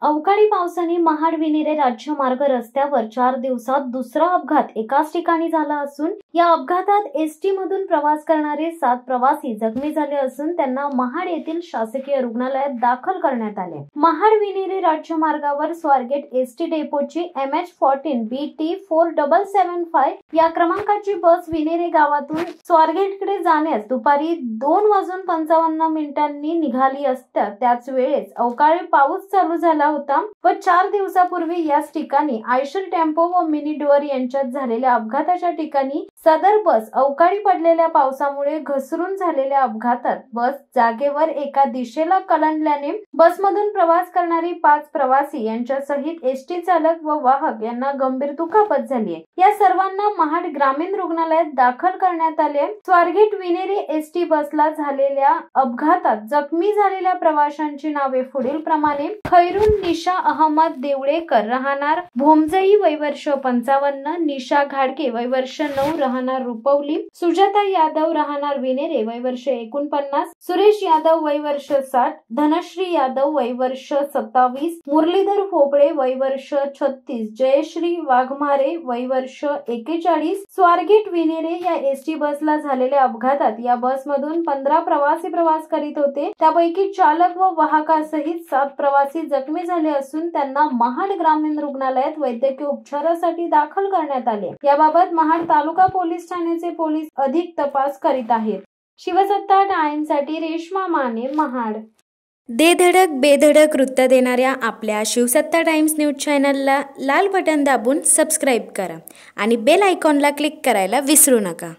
अवकाळी पावसाने महाड-विनेरे राज्यमार्ग रस्त्यावर 4 दिवसात दुसरा अपघात एकाच ठिकाणी झाला असून या अपघातात एसटी मधून प्रवास करणारे 7 प्रवासी जखमी झाले असून त्यांना महाड येथील शासकीय रुग्णालयात दाखल करण्यात आले। महाड-विनेरे राज्यमार्गावर स्वारगेट एसटी डेपोची MH14 BT 4775 या क्रमांकाची बस विनेरे गावातून स्वारगेटकडे जाण्यास दुपारी 2:55 निघाली असता त्याच वेळेस अवकाळी पाऊस चालू झाला होता व 4 दिवसापूर्वी याच ठिकाणी आयशर टेम्पो व मिनी डुअर यांच्यात झालेल्या अपघाताच्या ठिकाणी सदर बस अवकाळी पडलेल्या पावसामुळे घसरून झालेल्या अपघातात बस जागेवर एका दिशेला कलंडल्याने बसमधून प्रवास करणारी 5 प्रवासी यांच्या सहित एसटी चालक व वाहक यांना गंभीर दुखापत झाली आहे। या सर्वांना महाड ग्रामीण रुग्णालयात दाखल करण्यात आले। स्वारगेट विनेरे एसटी बसला झालेल्या अपघातात जखमी झालेल्या प्रवाशांची नावे पुढील प्रमाणे: खैरुन निशा अहमद देवळेकर राहणार भोमजई वय वर्ष 55, निशा घाडके वय वर्ष 9 राहणार रुपवली, सुजाता यादव राहणार विनेरे वय वर्ष 49, सुरेश यादव वय वर्ष 60, धनश्री यादव वय वर्ष 27, मुरलीधर भोपळे वय वर्ष 36, जयश्री वाघमारे वय वर्ष 41। स्वारगेट विनेरे या एसटी बसला झालेल्या अपघातात या बसमधून 15 प्रवासी प्रवास करीत होते, त्यापैकी चालक व वाहकासहित 7 प्रवासी जखमी झाले असून त्यांना महाड ग्रामीण रुग्णालयात वैद्यकीय उपचारासाठी दाखल करण्यात आले। याबाबत महाड तालुका पोलीस ठाण्याचे पोलीस अधिक तपास करीत आहेत। शिवसत्ता टाइम्ससाठी रेश्मा माने, महाड। दे धडक बेधडक वृत्त देणाऱ्या आपल्या शिवसत्ता टाइम्स न्यूज चॅनलला लाल बटन दाबून सबस्क्राईब करा आणि बेल आयकॉनला क्लिक करायला विसरू नका।